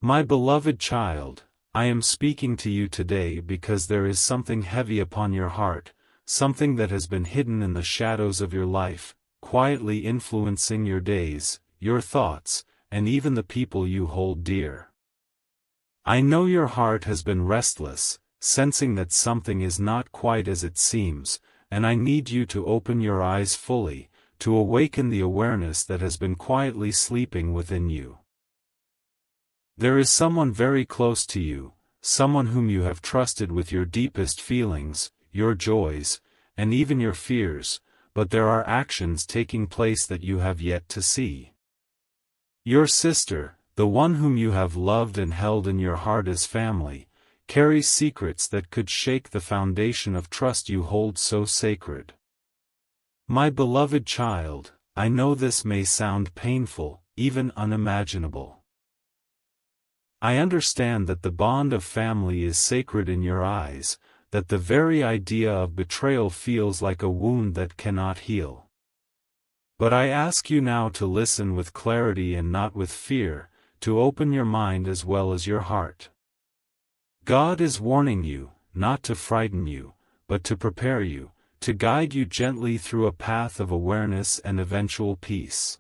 My beloved child, I am speaking to you today because there is something heavy upon your heart, something that has been hidden in the shadows of your life, quietly influencing your days, your thoughts, and even the people you hold dear. I know your heart has been restless, sensing that something is not quite as it seems, and I need you to open your eyes fully, to awaken the awareness that has been quietly sleeping within you. There is someone very close to you, someone whom you have trusted with your deepest feelings, your joys, and even your fears, but there are actions taking place that you have yet to see. Your sister, the one whom you have loved and held in your heart as family, carries secrets that could shake the foundation of trust you hold so sacred. My beloved child, I know this may sound painful, even unimaginable. I understand that the bond of family is sacred in your eyes, that the very idea of betrayal feels like a wound that cannot heal. But I ask you now to listen with clarity and not with fear, to open your mind as well as your heart. God is warning you, not to frighten you, but to prepare you, to guide you gently through a path of awareness and eventual peace.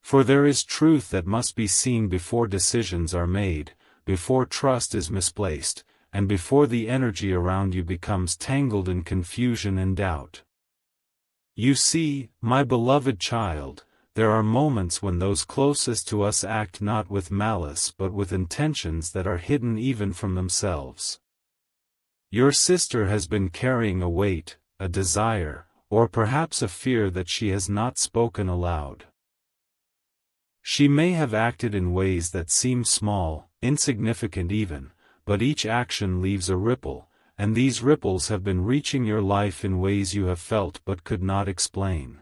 For there is truth that must be seen before decisions are made, before trust is misplaced, and before the energy around you becomes tangled in confusion and doubt. You see, my beloved child, there are moments when those closest to us act not with malice but with intentions that are hidden even from themselves. Your sister has been carrying a weight, a desire, or perhaps a fear that she has not spoken aloud. She may have acted in ways that seem small, insignificant even, but each action leaves a ripple, and these ripples have been reaching your life in ways you have felt but could not explain.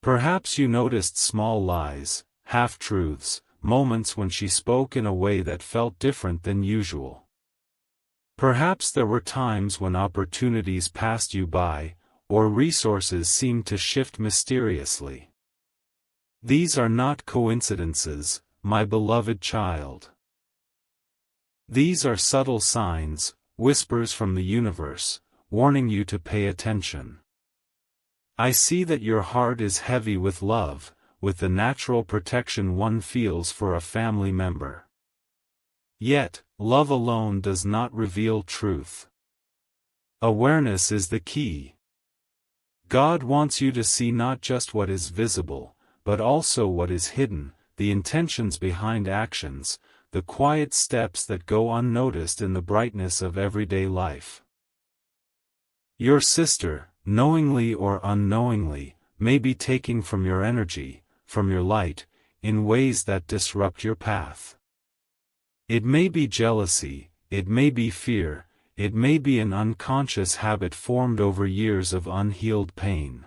Perhaps you noticed small lies, half-truths, moments when she spoke in a way that felt different than usual. Perhaps there were times when opportunities passed you by, or resources seemed to shift mysteriously. These are not coincidences, my beloved child. These are subtle signs, whispers from the universe, warning you to pay attention. I see that your heart is heavy with love, with the natural protection one feels for a family member. Yet, love alone does not reveal truth. Awareness is the key. God wants you to see not just what is visible, but also what is hidden, the intentions behind actions, the quiet steps that go unnoticed in the brightness of everyday life. Your sister, knowingly or unknowingly, may be taking from your energy, from your light, in ways that disrupt your path. It may be jealousy, it may be fear, it may be an unconscious habit formed over years of unhealed pain.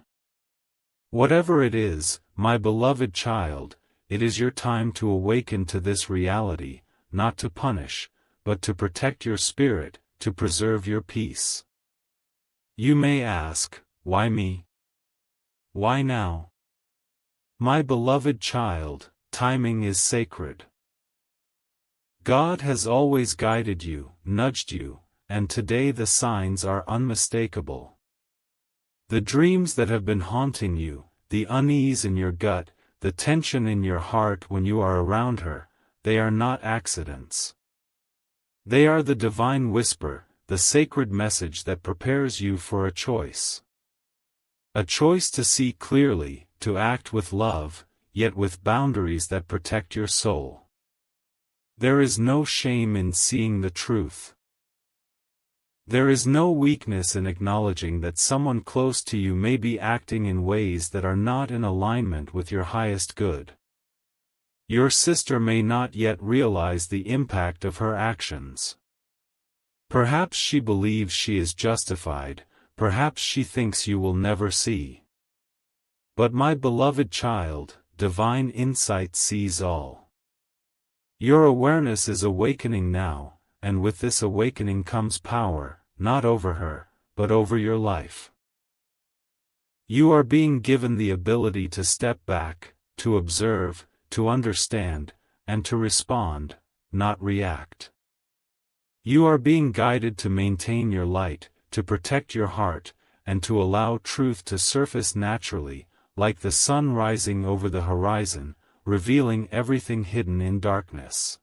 Whatever it is, my beloved child, it is your time to awaken to this reality, not to punish, but to protect your spirit, to preserve your peace. You may ask, why me? Why now? My beloved child, timing is sacred. God has always guided you, nudged you, and today the signs are unmistakable. The dreams that have been haunting you, the unease in your gut, the tension in your heart when you are around her, they are not accidents. They are the divine whisper, the sacred message that prepares you for a choice. A choice to see clearly, to act with love, yet with boundaries that protect your soul. There is no shame in seeing the truth. There is no weakness in acknowledging that someone close to you may be acting in ways that are not in alignment with your highest good. Your sister may not yet realize the impact of her actions. Perhaps she believes she is justified, perhaps she thinks you will never see. But my beloved child, divine insight sees all. Your awareness is awakening now, and with this awakening comes power, not over her, but over your life. You are being given the ability to step back, to observe, to understand, and to respond, not react. You are being guided to maintain your light, to protect your heart, and to allow truth to surface naturally, like the sun rising over the horizon, revealing everything hidden in darkness.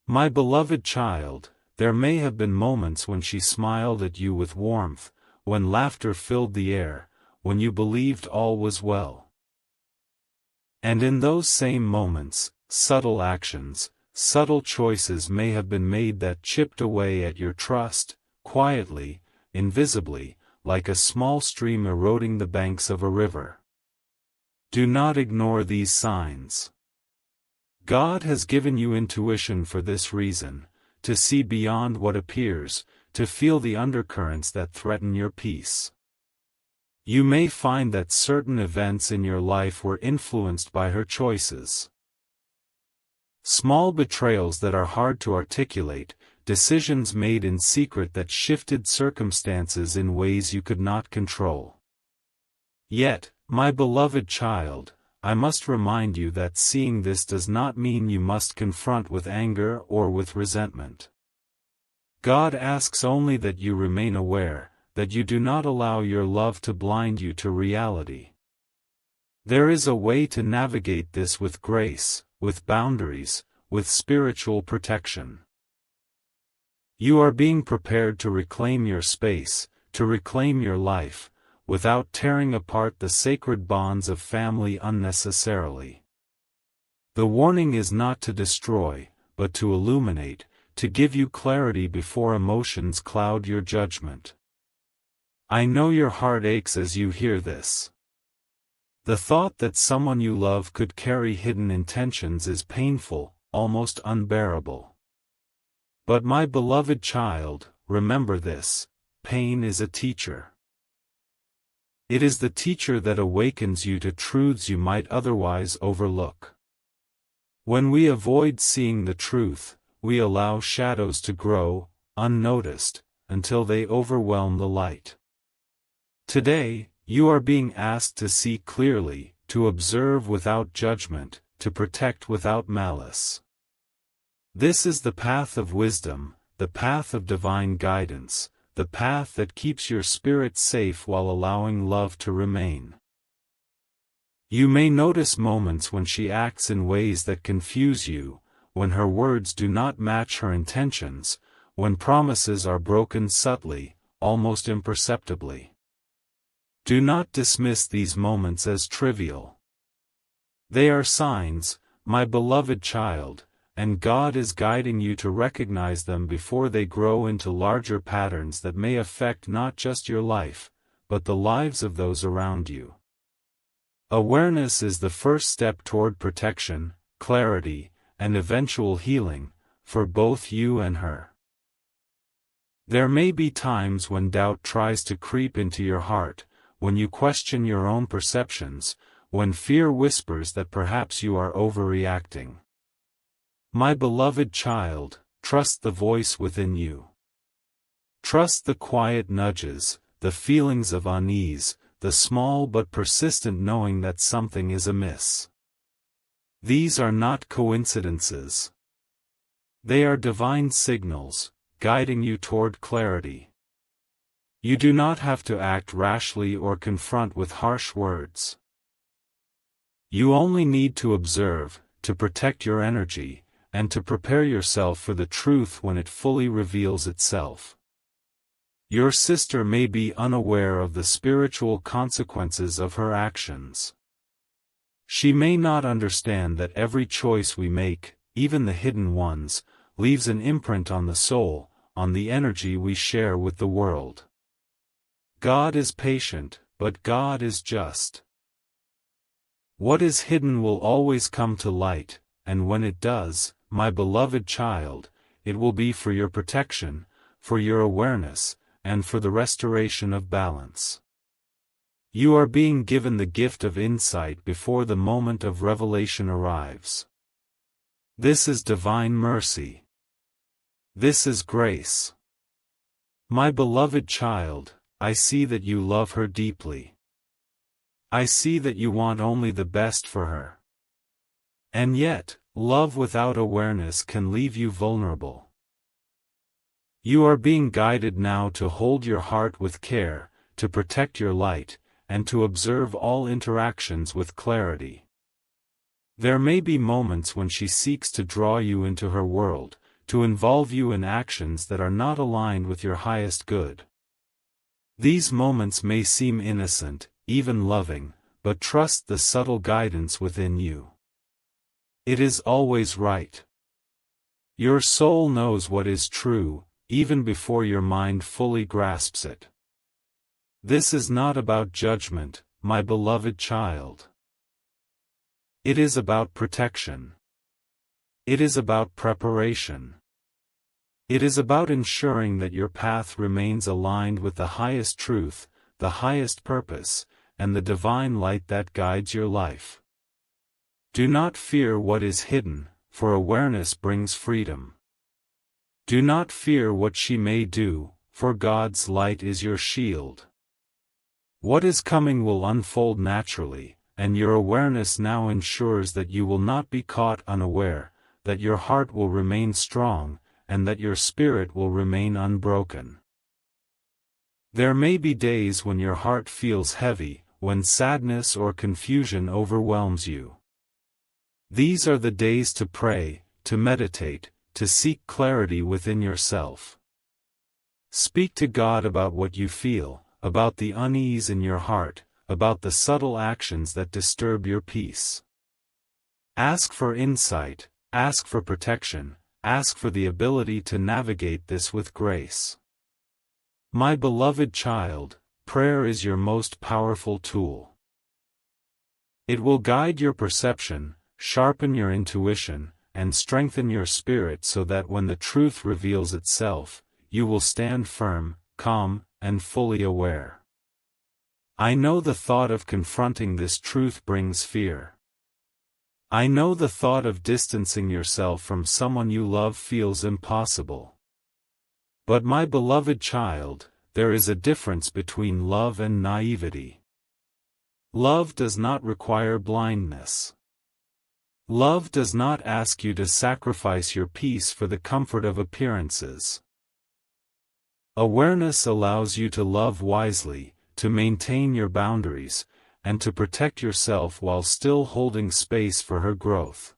My beloved child, there may have been moments when she smiled at you with warmth, when laughter filled the air, when you believed all was well. And in those same moments, subtle actions, subtle choices may have been made that chipped away at your trust, quietly, invisibly, like a small stream eroding the banks of a river. Do not ignore these signs. God has given you intuition for this reason, to see beyond what appears, to feel the undercurrents that threaten your peace. You may find that certain events in your life were influenced by her choices. Small betrayals that are hard to articulate, decisions made in secret that shifted circumstances in ways you could not control. Yet, my beloved child, I must remind you that seeing this does not mean you must confront with anger or with resentment. God asks only that you remain aware, that you do not allow your love to blind you to reality. There is a way to navigate this with grace, with boundaries, with spiritual protection. You are being prepared to reclaim your space, to reclaim your life, without tearing apart the sacred bonds of family unnecessarily. The warning is not to destroy, but to illuminate, to give you clarity before emotions cloud your judgment. I know your heart aches as you hear this. The thought that someone you love could carry hidden intentions is painful, almost unbearable. But my beloved child, remember this: pain is a teacher. It is the teacher that awakens you to truths you might otherwise overlook. When we avoid seeing the truth, we allow shadows to grow, unnoticed, until they overwhelm the light. Today, you are being asked to see clearly, to observe without judgment, to protect without malice. This is the path of wisdom, the path of divine guidance, the path that keeps your spirit safe while allowing love to remain. You may notice moments when she acts in ways that confuse you, when her words do not match her intentions, when promises are broken subtly, almost imperceptibly. Do not dismiss these moments as trivial. They are signs, my beloved child, and God is guiding you to recognize them before they grow into larger patterns that may affect not just your life, but the lives of those around you. Awareness is the first step toward protection, clarity, and eventual healing, for both you and her. There may be times when doubt tries to creep into your heart, when you question your own perceptions, when fear whispers that perhaps you are overreacting. My beloved child, trust the voice within you. Trust the quiet nudges, the feelings of unease, the small but persistent knowing that something is amiss. These are not coincidences. They are divine signals, guiding you toward clarity. You do not have to act rashly or confront with harsh words. You only need to observe, to protect your energy, and to prepare yourself for the truth when it fully reveals itself. Your sister may be unaware of the spiritual consequences of her actions. She may not understand that every choice we make, even the hidden ones, leaves an imprint on the soul, on the energy we share with the world. God is patient, but God is just. What is hidden will always come to light, and when it does, my beloved child, it will be for your protection, for your awareness, and for the restoration of balance. You are being given the gift of insight before the moment of revelation arrives. This is divine mercy. This is grace. My beloved child, I see that you love her deeply. I see that you want only the best for her. And yet, Love without awareness can leave you vulnerable. You are being guided now to hold your heart with care, to protect your light, and to observe all interactions with clarity. There may be moments when she seeks to draw you into her world, to involve you in actions that are not aligned with your highest good. These moments may seem innocent, even loving, but trust the subtle guidance within you. It is always right. Your soul knows what is true, even before your mind fully grasps it. This is not about judgment, my beloved child. It is about protection. It is about preparation. It is about ensuring that your path remains aligned with the highest truth, the highest purpose, and the divine light that guides your life. Do not fear what is hidden, for awareness brings freedom. Do not fear what she may do, for God's light is your shield. What is coming will unfold naturally, and your awareness now ensures that you will not be caught unaware, that your heart will remain strong, and that your spirit will remain unbroken. There may be days when your heart feels heavy, when sadness or confusion overwhelms you. These are the days to pray, to meditate, to seek clarity within yourself. Speak to God about what you feel, about the unease in your heart, about the subtle actions that disturb your peace. Ask for insight, ask for protection, ask for the ability to navigate this with grace. My beloved child, prayer is your most powerful tool. It will guide your perception, sharpen your intuition, and strengthen your spirit so that when the truth reveals itself, you will stand firm, calm, and fully aware. I know the thought of confronting this truth brings fear. I know the thought of distancing yourself from someone you love feels impossible. But my beloved child, there is a difference between love and naivety. Love does not require blindness. Love does not ask you to sacrifice your peace for the comfort of appearances. Awareness allows you to love wisely, to maintain your boundaries, and to protect yourself while still holding space for her growth.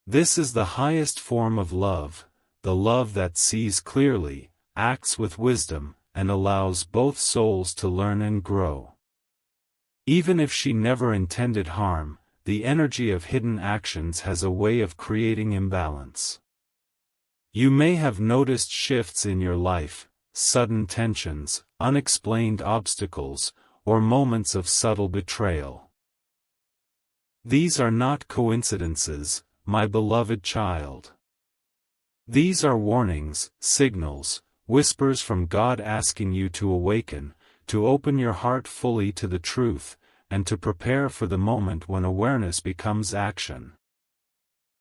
This is the highest form of love, the love that sees clearly, acts with wisdom, and allows both souls to learn and grow. Even if she never intended harm, the energy of hidden actions has a way of creating imbalance. You may have noticed shifts in your life, sudden tensions, unexplained obstacles, or moments of subtle betrayal. These are not coincidences, my beloved child. These are warnings, signals, whispers from God asking you to awaken, to open your heart fully to the truth, and to prepare for the moment when awareness becomes action.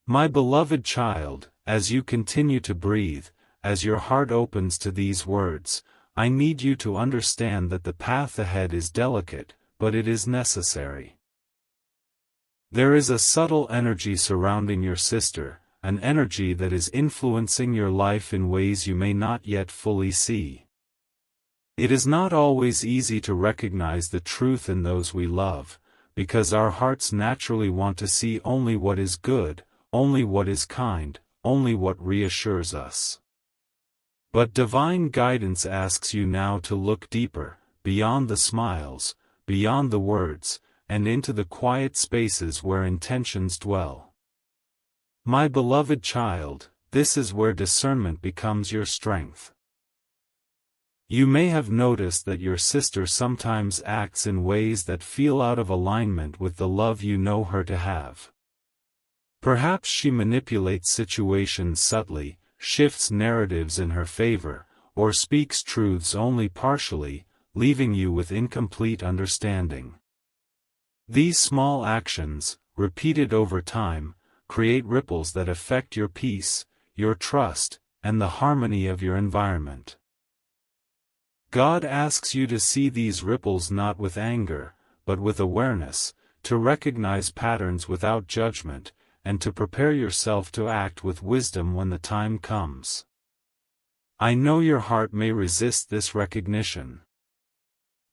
My beloved child, as you continue to breathe, as your heart opens to these words, I need you to understand that the path ahead is delicate, but it is necessary. There is a subtle energy surrounding your sister, an energy that is influencing your life in ways you may not yet fully see. It is not always easy to recognize the truth in those we love, because our hearts naturally want to see only what is good, only what is kind, only what reassures us. But divine guidance asks you now to look deeper, beyond the smiles, beyond the words, and into the quiet spaces where intentions dwell. My beloved child, this is where discernment becomes your strength. You may have noticed that your sister sometimes acts in ways that feel out of alignment with the love you know her to have. Perhaps she manipulates situations subtly, shifts narratives in her favor, or speaks truths only partially, leaving you with incomplete understanding. These small actions, repeated over time, create ripples that affect your peace, your trust, and the harmony of your environment. God asks you to see these ripples not with anger, but with awareness, to recognize patterns without judgment, and to prepare yourself to act with wisdom when the time comes. I know your heart may resist this recognition.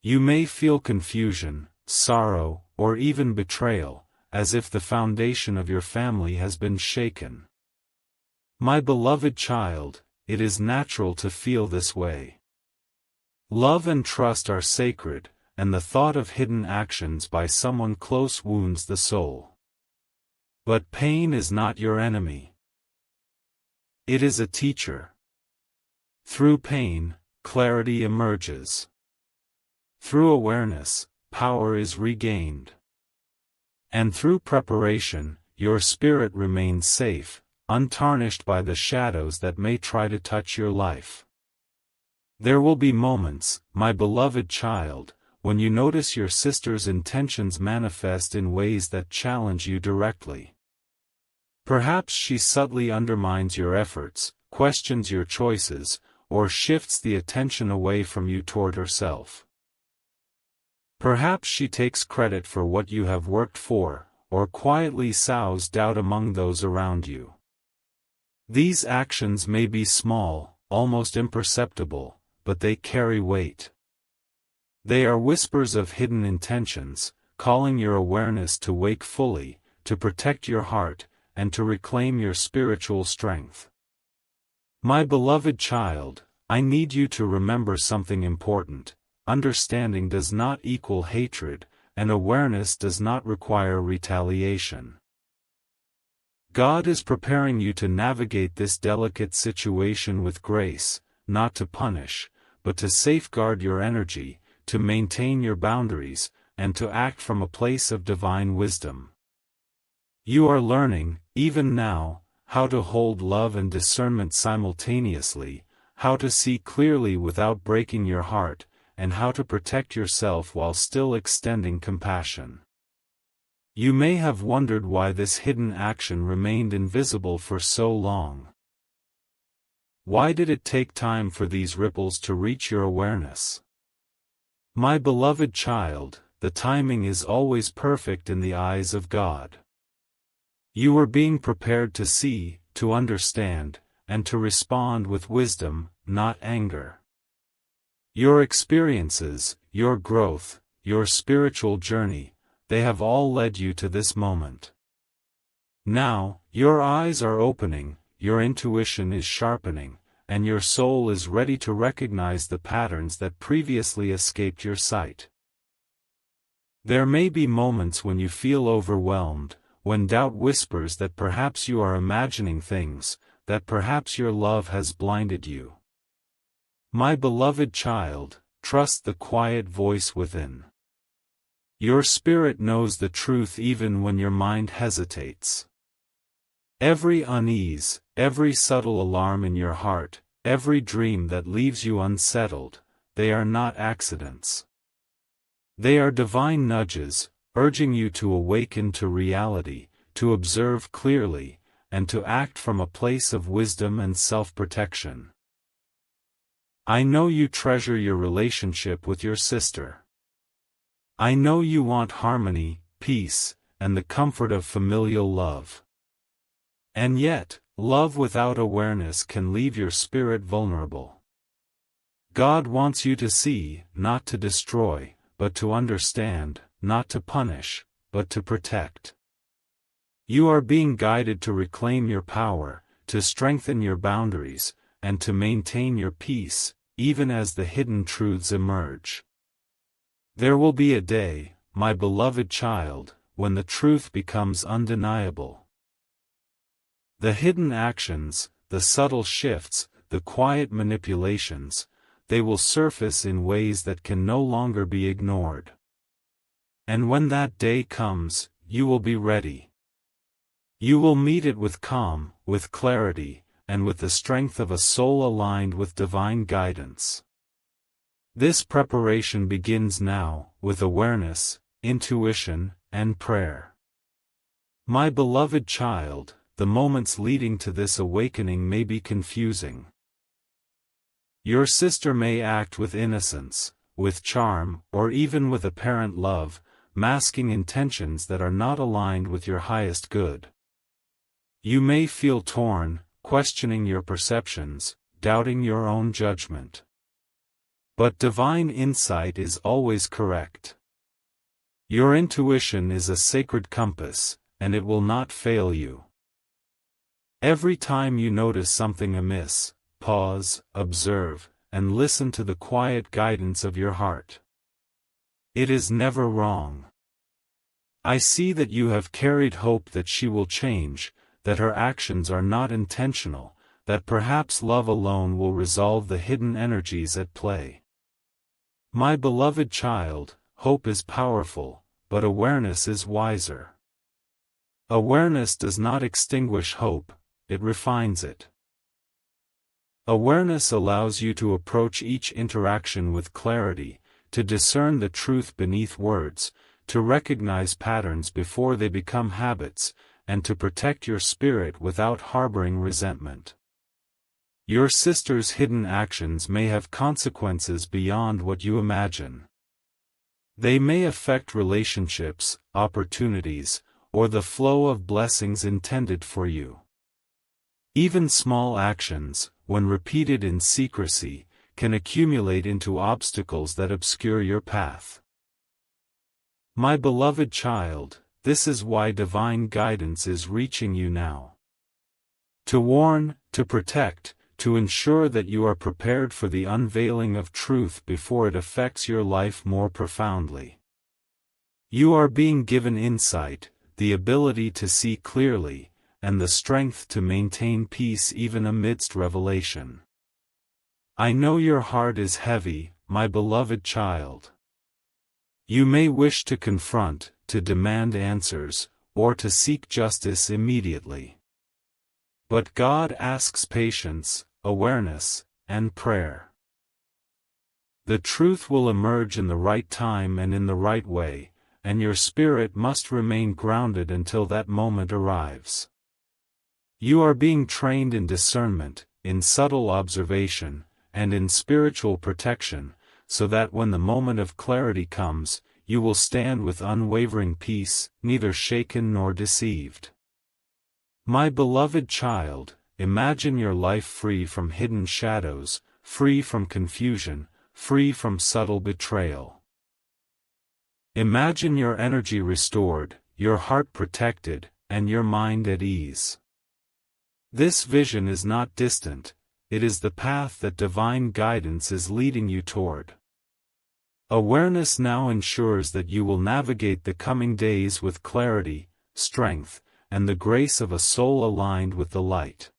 You may feel confusion, sorrow, or even betrayal, as if the foundation of your family has been shaken. My beloved child, it is natural to feel this way. Love and trust are sacred, and the thought of hidden actions by someone close wounds the soul. But pain is not your enemy. It is a teacher. Through pain, clarity emerges. Through awareness, power is regained. And through preparation, your spirit remains safe, untarnished by the shadows that may try to touch your life. There will be moments, my beloved child, when you notice your sister's intentions manifest in ways that challenge you directly. Perhaps she subtly undermines your efforts, questions your choices, or shifts the attention away from you toward herself. Perhaps she takes credit for what you have worked for, or quietly sows doubt among those around you. These actions may be small, almost imperceptible, but they carry weight. They are whispers of hidden intentions, calling your awareness to wake fully, to protect your heart, and to reclaim your spiritual strength. My beloved child, I need you to remember something important. Understanding does not equal hatred, and awareness does not require retaliation. God is preparing you to navigate this delicate situation with grace, not to punish, but to safeguard your energy, to maintain your boundaries, and to act from a place of divine wisdom. You are learning, even now, how to hold love and discernment simultaneously, how to see clearly without breaking your heart, and how to protect yourself while still extending compassion. You may have wondered why this hidden action remained invisible for so long. Why did it take time for these ripples to reach your awareness? My beloved child, the timing is always perfect in the eyes of God. You are being prepared to see, to understand, and to respond with wisdom, not anger. Your experiences, your growth, your spiritual journey, they have all led you to this moment. Now, your eyes are opening, your intuition is sharpening, and your soul is ready to recognize the patterns that previously escaped your sight. There may be moments when you feel overwhelmed, when doubt whispers that perhaps you are imagining things, that perhaps your love has blinded you. My beloved child, trust the quiet voice within. Your spirit knows the truth even when your mind hesitates. Every unease, every subtle alarm in your heart, every dream that leaves you unsettled, they are not accidents. They are divine nudges, urging you to awaken to reality, to observe clearly, and to act from a place of wisdom and self-protection. I know you treasure your relationship with your sister. I know you want harmony, peace, and the comfort of familial love. And yet, love without awareness can leave your spirit vulnerable. God wants you to see, not to destroy, but to understand, not to punish, but to protect. You are being guided to reclaim your power, to strengthen your boundaries, and to maintain your peace, even as the hidden truths emerge. There will be a day, my beloved child, when the truth becomes undeniable. The hidden actions, the subtle shifts, the quiet manipulations, they will surface in ways that can no longer be ignored. And when that day comes, you will be ready. You will meet it with calm, with clarity, and with the strength of a soul aligned with divine guidance. This preparation begins now, with awareness, intuition, and prayer. My beloved child, the moments leading to this awakening may be confusing. Your sister may act with innocence, with charm, or even with apparent love, masking intentions that are not aligned with your highest good. You may feel torn, questioning your perceptions, doubting your own judgment. But divine insight is always correct. Your intuition is a sacred compass, and it will not fail you. Every time you notice something amiss, pause, observe, and listen to the quiet guidance of your heart. It is never wrong. I see that you have carried hope that she will change, that her actions are not intentional, that perhaps love alone will resolve the hidden energies at play. My beloved child, hope is powerful, but awareness is wiser. Awareness does not extinguish hope, it refines it. Awareness allows you to approach each interaction with clarity, to discern the truth beneath words, to recognize patterns before they become habits, and to protect your spirit without harboring resentment. Your sister's hidden actions may have consequences beyond what you imagine. They may affect relationships, opportunities, or the flow of blessings intended for you. Even small actions, when repeated in secrecy, can accumulate into obstacles that obscure your path. My beloved child, this is why divine guidance is reaching you now. To warn, to protect, to ensure that you are prepared for the unveiling of truth before it affects your life more profoundly. You are being given insight, the ability to see clearly, and the strength to maintain peace even amidst revelation. I know your heart is heavy, my beloved child. You may wish to confront, to demand answers, or to seek justice immediately. But God asks patience, awareness, and prayer. The truth will emerge in the right time and in the right way, and your spirit must remain grounded until that moment arrives. You are being trained in discernment, in subtle observation, and in spiritual protection, so that when the moment of clarity comes, you will stand with unwavering peace, neither shaken nor deceived. My beloved child, imagine your life free from hidden shadows, free from confusion, free from subtle betrayal. Imagine your energy restored, your heart protected, and your mind at ease. This vision is not distant, it is the path that divine guidance is leading you toward. Awareness now ensures that you will navigate the coming days with clarity, strength, and the grace of a soul aligned with the light.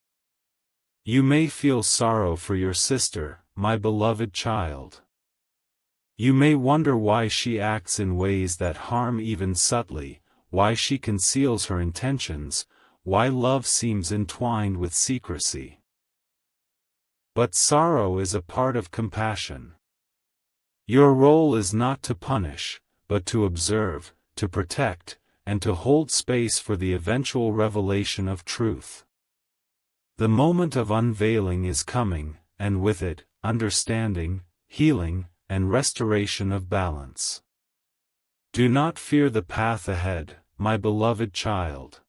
You may feel sorrow for your sister, my beloved child. You may wonder why she acts in ways that harm even subtly, why she conceals her intentions, why love seems entwined with secrecy. But sorrow is a part of compassion. Your role is not to punish, but to observe, to protect, and to hold space for the eventual revelation of truth. The moment of unveiling is coming, and with it, understanding, healing, and restoration of balance. Do not fear the path ahead, my beloved child.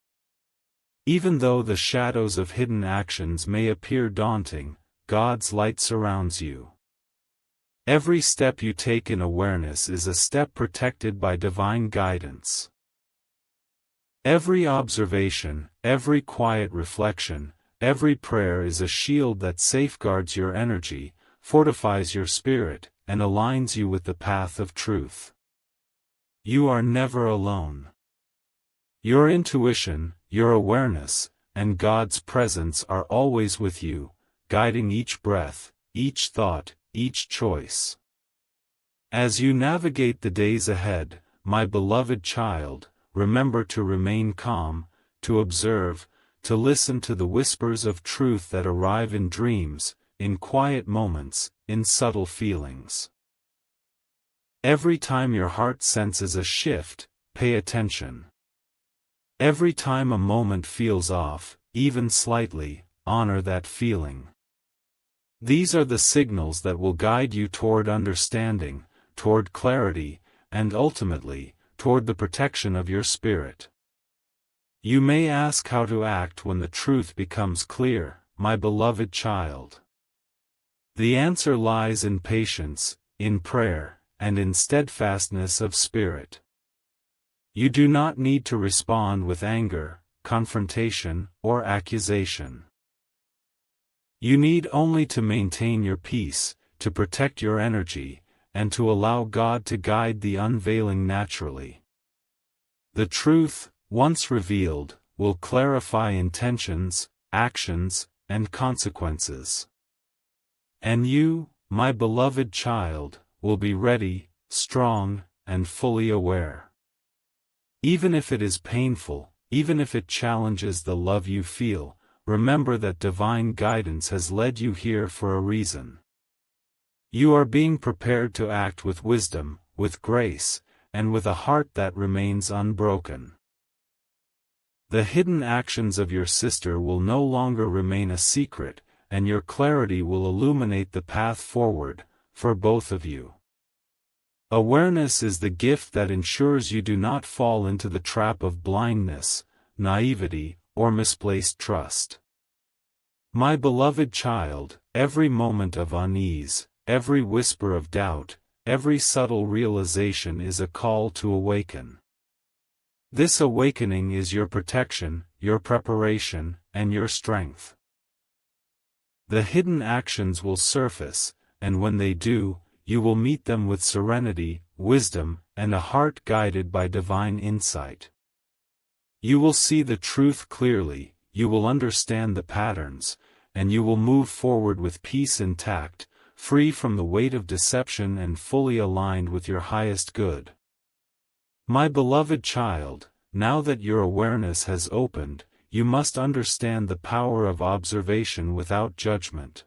Even though the shadows of hidden actions may appear daunting, God's light surrounds you. Every step you take in awareness is a step protected by divine guidance. Every observation, every quiet reflection, every prayer is a shield that safeguards your energy, fortifies your spirit, and aligns you with the path of truth. You are never alone. Your intuition, your awareness, and God's presence are always with you, guiding each breath, each thought, each choice. As you navigate the days ahead, my beloved child, remember to remain calm, to observe, to listen to the whispers of truth that arrive in dreams, in quiet moments, in subtle feelings. Every time your heart senses a shift, pay attention. Every time a moment feels off, even slightly, honor that feeling. These are the signals that will guide you toward understanding, toward clarity, and ultimately, toward the protection of your spirit. You may ask how to act when the truth becomes clear, my beloved child. The answer lies in patience, in prayer, and in steadfastness of spirit. You do not need to respond with anger, confrontation, or accusation. You need only to maintain your peace, to protect your energy, and to allow God to guide the unveiling naturally. The truth, once revealed, will clarify intentions, actions, and consequences. And you, my beloved child, will be ready, strong, and fully aware. Even if it is painful, even if it challenges the love you feel, remember that divine guidance has led you here for a reason. You are being prepared to act with wisdom, with grace, and with a heart that remains unbroken. The hidden actions of your sister will no longer remain a secret, and your clarity will illuminate the path forward, for both of you. Awareness is the gift that ensures you do not fall into the trap of blindness, naivety, or misplaced trust. My beloved child, every moment of unease, every whisper of doubt, every subtle realization is a call to awaken. This awakening is your protection, your preparation, and your strength. The hidden actions will surface, and when they do, you will meet them with serenity, wisdom, and a heart guided by divine insight. You will see the truth clearly, you will understand the patterns, and you will move forward with peace and tact, free from the weight of deception and fully aligned with your highest good. My beloved child, now that your awareness has opened, you must understand the power of observation without judgment.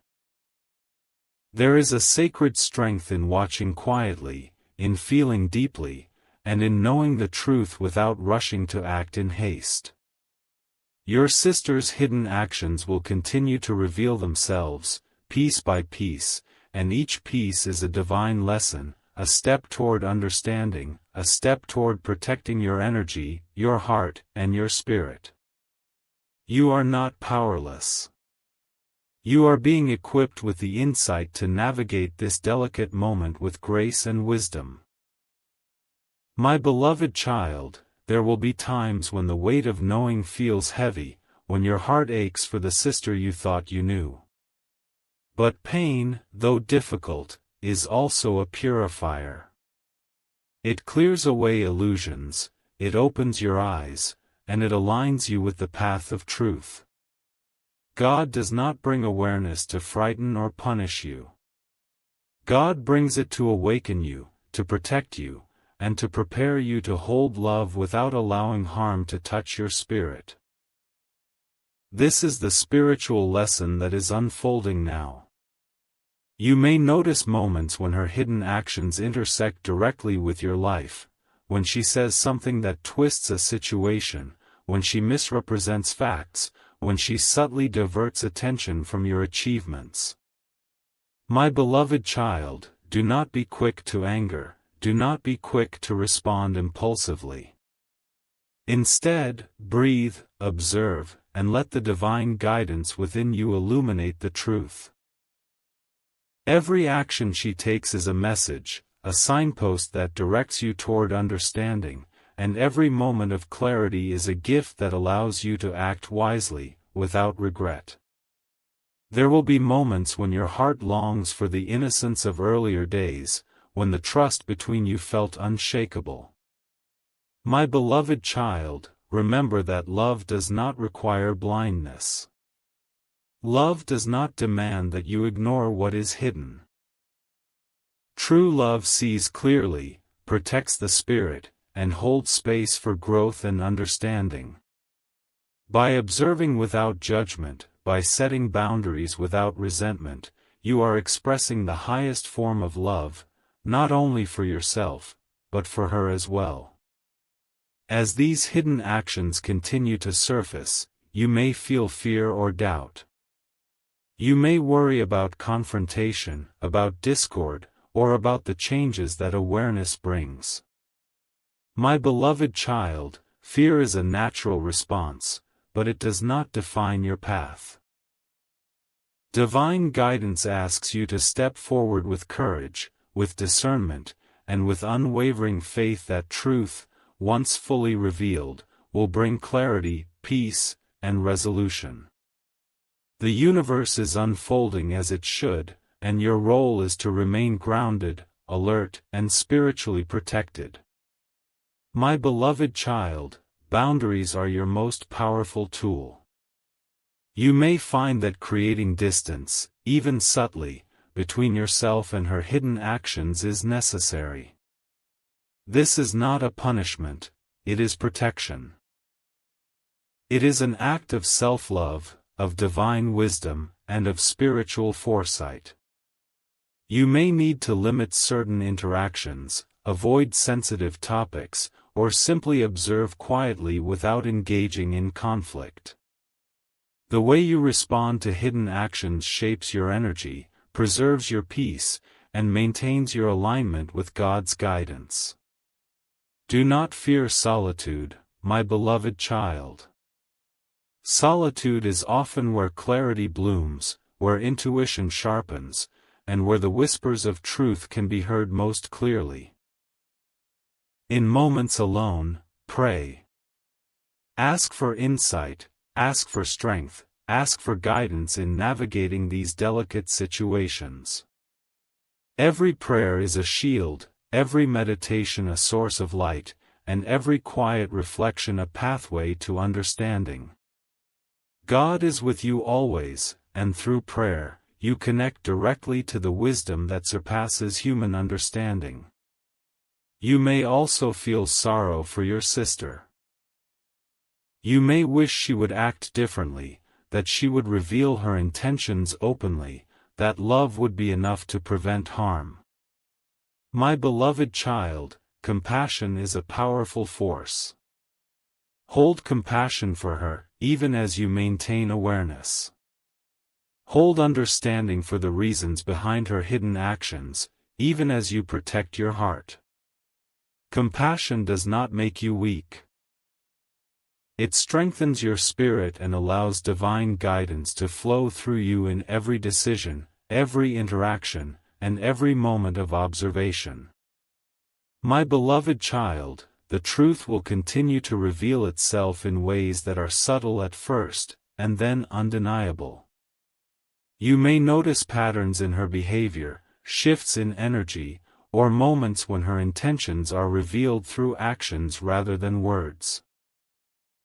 There is a sacred strength in watching quietly, in feeling deeply, and in knowing the truth without rushing to act in haste. Your sister's hidden actions will continue to reveal themselves, piece by piece, and each piece is a divine lesson, a step toward understanding, a step toward protecting your energy, your heart, and your spirit. You are not powerless. You are being equipped with the insight to navigate this delicate moment with grace and wisdom. My beloved child, there will be times when the weight of knowing feels heavy, when your heart aches for the sister you thought you knew. But pain, though difficult, is also a purifier. It clears away illusions, it opens your eyes, and it aligns you with the path of truth. God does not bring awareness to frighten or punish you. God brings it to awaken you, to protect you, and to prepare you to hold love without allowing harm to touch your spirit. This is the spiritual lesson that is unfolding now. You may notice moments when her hidden actions intersect directly with your life, when she says something that twists a situation, when she misrepresents facts, when she subtly diverts attention from your achievements. My beloved child, do not be quick to anger, do not be quick to respond impulsively. Instead, breathe, observe, and let the divine guidance within you illuminate the truth. Every action she takes is a message, a signpost that directs you toward understanding, and every moment of clarity is a gift that allows you to act wisely, without regret. There will be moments when your heart longs for the innocence of earlier days, when the trust between you felt unshakable. My beloved child, remember that love does not require blindness. Love does not demand that you ignore what is hidden. True love sees clearly, protects the spirit, and holds space for growth and understanding. By observing without judgment, by setting boundaries without resentment, you are expressing the highest form of love, not only for yourself, but for her as well. As these hidden actions continue to surface, you may feel fear or doubt. You may worry about confrontation, about discord, or about the changes that awareness brings. My beloved child, Fear is a natural response, but it does not define your path. Divine guidance asks you to step forward with courage, with discernment, and with unwavering faith that truth, once fully revealed, will bring clarity, peace, and resolution. The universe is unfolding as it should, and your role is to remain grounded, alert, and spiritually protected. My beloved child, boundaries are your most powerful tool. You may find that creating distance, even subtly, between yourself and her hidden actions is necessary. This is not a punishment, it is protection. It is an act of self-love, of divine wisdom, and of spiritual foresight. You may need to limit certain interactions, avoid sensitive topics, or simply observe quietly without engaging in conflict. The way you respond to hidden actions shapes your energy, preserves your peace, and maintains your alignment with God's guidance. Do not fear solitude, my beloved child. Solitude is often where clarity blooms, where intuition sharpens, and where the whispers of truth can be heard most clearly. In moments alone, pray. Ask for insight, ask for strength, ask for guidance in navigating these delicate situations. Every prayer is a shield, every meditation a source of light, and every quiet reflection a pathway to understanding. God is with you always, and through prayer, you connect directly to the wisdom that surpasses human understanding. You may also feel sorrow for your sister. You may wish she would act differently, that she would reveal her intentions openly, that love would be enough to prevent harm. My beloved child, compassion is a powerful force. Hold compassion for her, even as you maintain awareness. Hold understanding for the reasons behind her hidden actions, even as you protect your heart. Compassion does not make you weak. It strengthens your spirit and allows divine guidance to flow through you in every decision, every interaction, and every moment of observation. My beloved child, the truth will continue to reveal itself in ways that are subtle at first, and then undeniable. You may notice patterns in her behavior, shifts in energy, or moments when her intentions are revealed through actions rather than words.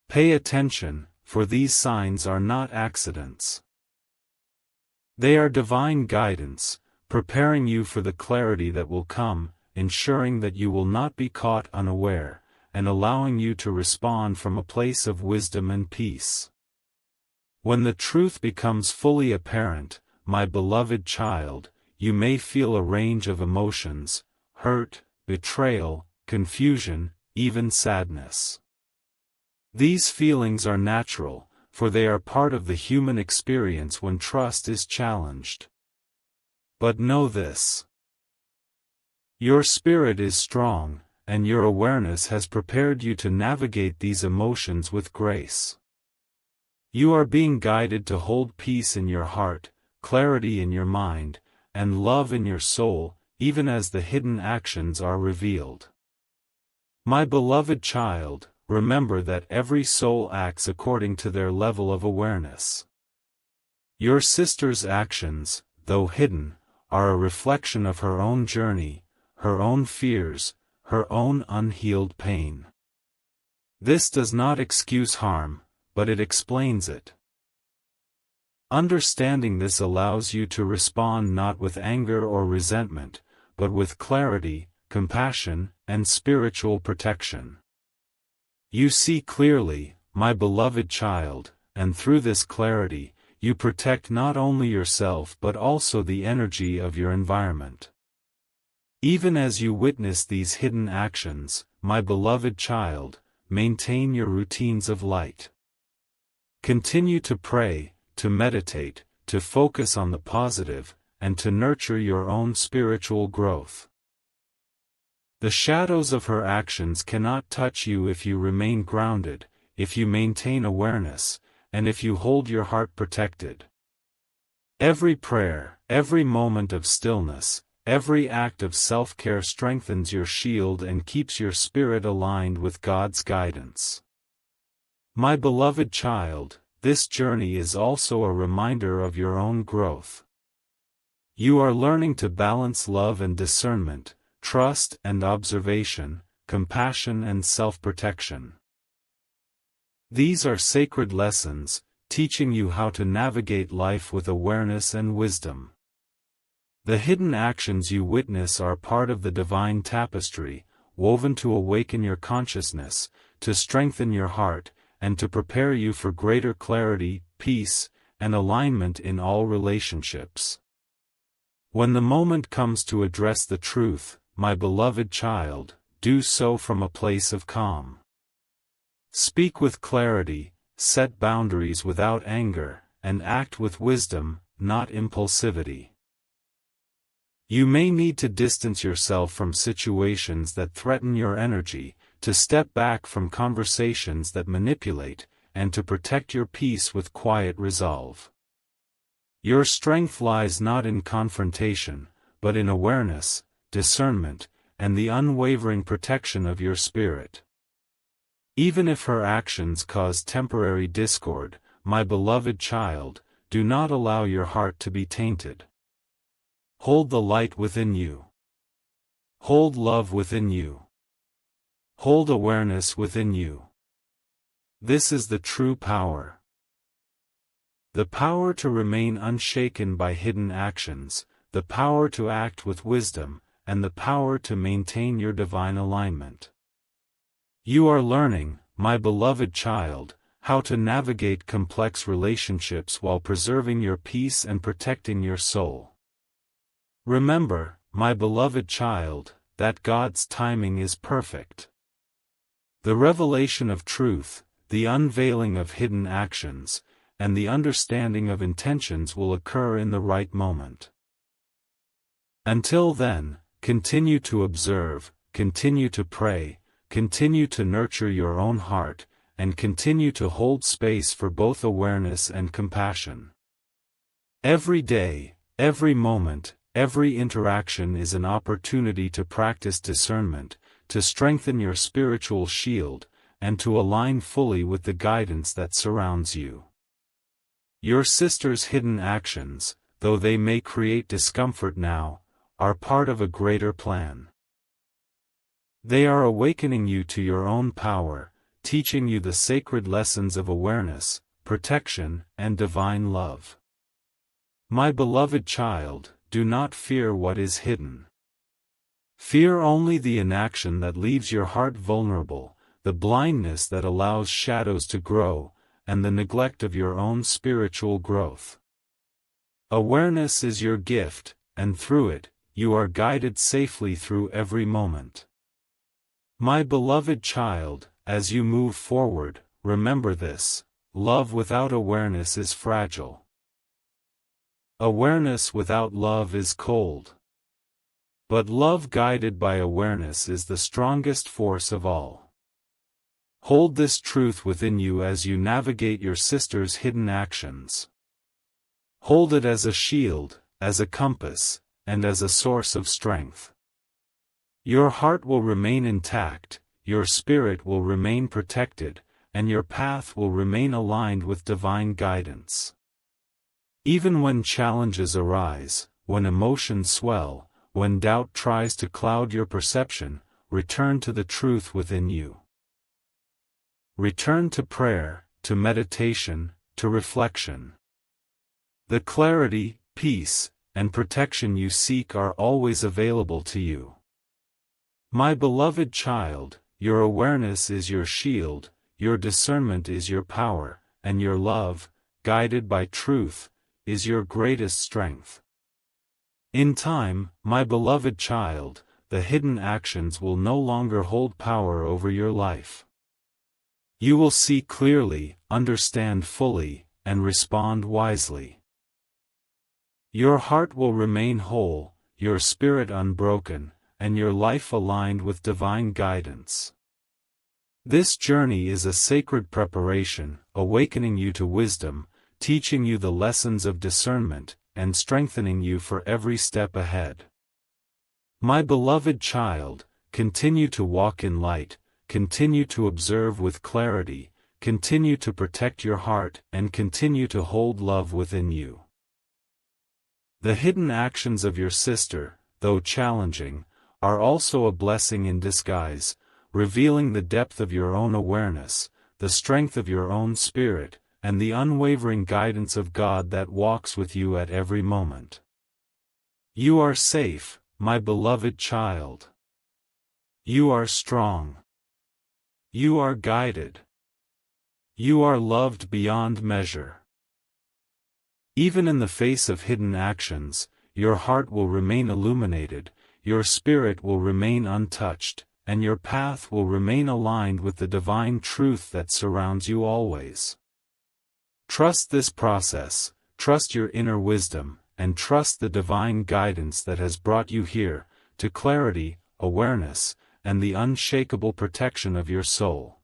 Pay attention, for these signs are not accidents. They are divine guidance, preparing you for the clarity that will come, ensuring that you will not be caught unaware, and allowing you to respond from a place of wisdom and peace. When the truth becomes fully apparent, my beloved child, you may feel a range of emotions: hurt, betrayal, confusion, even sadness. These feelings are natural, for they are part of the human experience when trust is challenged. But know this: your spirit is strong, and your awareness has prepared you to navigate these emotions with grace. You are being guided to hold peace in your heart, clarity in your mind, and love in your soul, even as the hidden actions are revealed. My beloved child, remember that every soul acts according to their level of awareness. Your sister's actions, though hidden, are a reflection of her own journey, her own fears, her own unhealed pain. This does not excuse harm, but it explains it. Understanding this allows you to respond not with anger or resentment, but with clarity, compassion, and spiritual protection. You see clearly, my beloved child, and through this clarity, you protect not only yourself but also the energy of your environment. Even as you witness these hidden actions, my beloved child, maintain your routines of light. Continue to pray, to meditate, to focus on the positive, and to nurture your own spiritual growth. The shadows of her actions cannot touch you if you remain grounded, if you maintain awareness, and if you hold your heart protected. Every prayer, every moment of stillness, every act of self-care strengthens your shield and keeps your spirit aligned with God's guidance. My beloved child, this journey is also a reminder of your own growth. You are learning to balance love and discernment, trust and observation, compassion and self-protection. These are sacred lessons, teaching you how to navigate life with awareness and wisdom. The hidden actions you witness are part of the divine tapestry, woven to awaken your consciousness, to strengthen your heart, and to prepare you for greater clarity, peace, and alignment in all relationships. When the moment comes to address the truth, my beloved child, do so from a place of calm. Speak with clarity, set boundaries without anger, and act with wisdom, not impulsivity. You may need to distance yourself from situations that threaten your energy, to step back from conversations that manipulate, and to protect your peace with quiet resolve. Your strength lies not in confrontation, but in awareness, discernment, and the unwavering protection of your spirit. Even if her actions cause temporary discord, my beloved child, do not allow your heart to be tainted. Hold the light within you. Hold love within you. Hold awareness within you. This is the true power. The power to remain unshaken by hidden actions, the power to act with wisdom, and the power to maintain your divine alignment. You are learning, my beloved child, how to navigate complex relationships while preserving your peace and protecting your soul. Remember, my beloved child, that God's timing is perfect. The revelation of truth, the unveiling of hidden actions, and the understanding of intentions will occur in the right moment. Until then, continue to observe, continue to pray, continue to nurture your own heart, and continue to hold space for both awareness and compassion. Every day, every moment, every interaction is an opportunity to practice discernment, to strengthen your spiritual shield, and to align fully with the guidance that surrounds you. Your sister's hidden actions, though they may create discomfort now, are part of a greater plan. They are awakening you to your own power, teaching you the sacred lessons of awareness, protection, and divine love. My beloved child, do not fear what is hidden. Fear only the inaction that leaves your heart vulnerable, the blindness that allows shadows to grow, and the neglect of your own spiritual growth. Awareness is your gift, and through it, you are guided safely through every moment. My beloved child, as you move forward, remember this: love without awareness is fragile. Awareness without love is cold. But love guided by awareness is the strongest force of all. Hold this truth within you as you navigate your sister's hidden actions. Hold it as a shield, as a compass, and as a source of strength. Your heart will remain intact, your spirit will remain protected, and your path will remain aligned with divine guidance. Even when challenges arise, when emotions swell, when doubt tries to cloud your perception, return to the truth within you. Return to prayer, to meditation, to reflection. The clarity, peace, and protection you seek are always available to you. My beloved child, your awareness is your shield, your discernment is your power, and your love, guided by truth, is your greatest strength. In time, my beloved child, the hidden actions will no longer hold power over your life. You will see clearly, understand fully, and respond wisely. Your heart will remain whole, your spirit unbroken, and your life aligned with divine guidance. This journey is a sacred preparation, awakening you to wisdom, teaching you the lessons of discernment, and strengthening you for every step ahead. My beloved child, continue to walk in light, continue to observe with clarity, continue to protect your heart, and continue to hold love within you. The hidden actions of your sister, though challenging, are also a blessing in disguise, revealing the depth of your own awareness, the strength of your own spirit, and the unwavering guidance of God that walks with you at every moment. You are safe, my beloved child. You are strong. You are guided. You are loved beyond measure. Even in the face of hidden actions, your heart will remain illuminated, your spirit will remain untouched, and your path will remain aligned with the divine truth that surrounds you always. Trust this process, trust your inner wisdom, and trust the divine guidance that has brought you here, to clarity, awareness, and the unshakable protection of your soul.